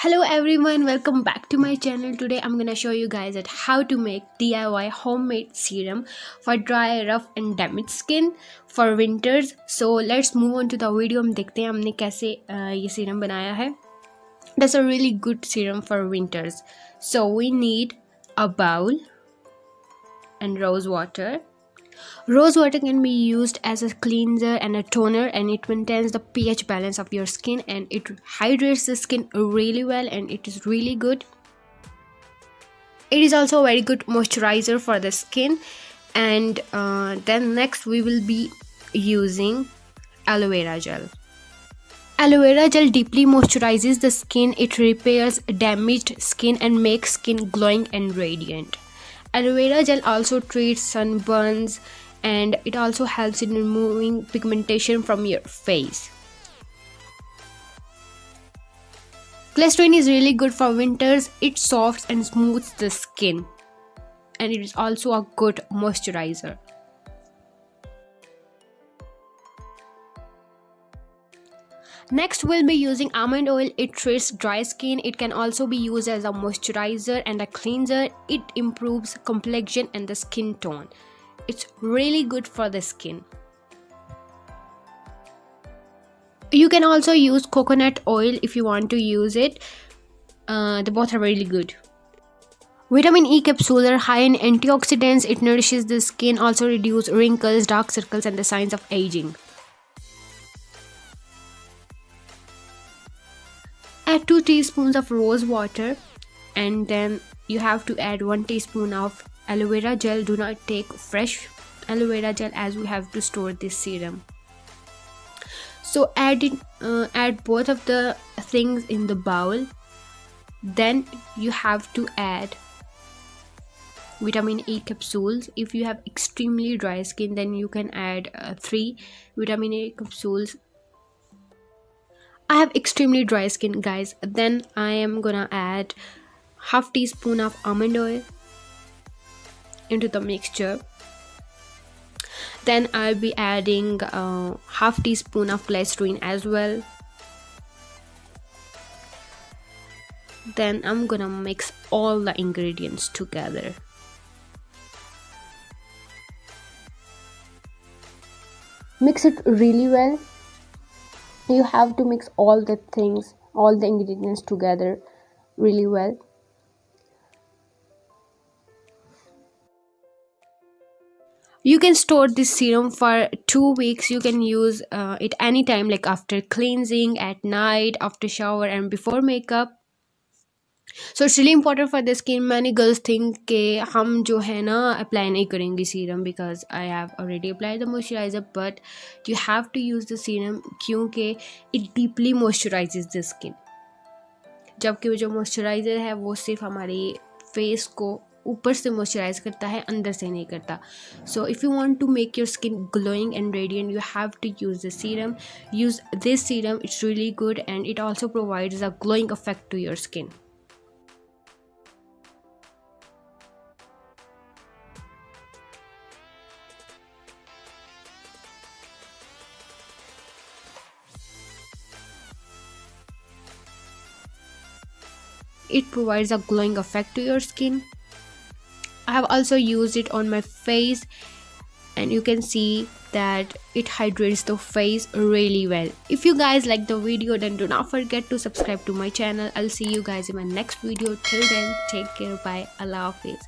Hello everyone, welcome back to my channel. Today I'm gonna show you guys at how to make DIY homemade serum for dry, rough and damaged skin for winters. So let's move on to the video. हम देखते हैं हमने कैसे ये serum बनाया है. That's a really good serum for winters. So we need a bowl and rose water. Rose water can be used as a cleanser and a toner, and it maintains the pH balance of your skin and it hydrates the skin really well, and it is really good. It is also a very good moisturizer for the skin. And then next we will be using aloe vera gel. Aloe vera gel deeply moisturizes the skin. It repairs damaged skin and makes skin glowing and radiant. Aloe vera gel also treats sunburns, and it also helps in removing pigmentation from your face. Glycerin is really good for winters. It softs and smooths the skin, and it is also a good moisturizer. Next we'll be using almond oil. It treats dry skin. It can also be used as a moisturizer and a cleanser. It improves complexion and the skin tone. It's really good for the skin. You can also use coconut oil if you want to use it. They both are really good. Vitamin E capsules are high in antioxidants. It nourishes the skin, also reduces wrinkles, dark circles and the signs of aging. Add 2 teaspoons of rose water, and then you have to add 1 teaspoon of aloe vera gel. Do not take fresh aloe vera gel as we have to store this serum. So add both of the things in the bowl. Then you have to add vitamin E capsules. If you have extremely dry skin, then you can add 3 vitamin E capsules. I have extremely dry skin, guys. Then I am gonna add half teaspoon of almond oil into the mixture. Then I'll be adding half teaspoon of glycerin as well. Then I'm gonna mix all the ingredients together. Mix it really well. You have to mix all the things, all the ingredients together really well. You can store this serum for 2 weeks. You can use it anytime, like after cleansing, at night, after shower and before makeup. So it's really important for the skin. Many girls think कि हम जो है ना apply नहीं करेंगे serum because I have already applied the moisturizer, but you have to use the serum क्योंकि it deeply moisturizes the skin. जबकि वो जो moisturizer है वो सिर्फ हमारी face को ऊपर से moisturize करता है, अंदर से नहीं करता. So if you want to make your skin glowing and radiant, you have to use the serum. Use this serum. It's really good, and it also provides a glowing effect to your skin. It provides a glowing effect to your skin. I have also used it on my face, and you can see that it hydrates the face really well. If you guys like the video, then do not forget to subscribe to my channel. I'll see you guys in my next video. Till then, take care. Bye. Allah Hafiz.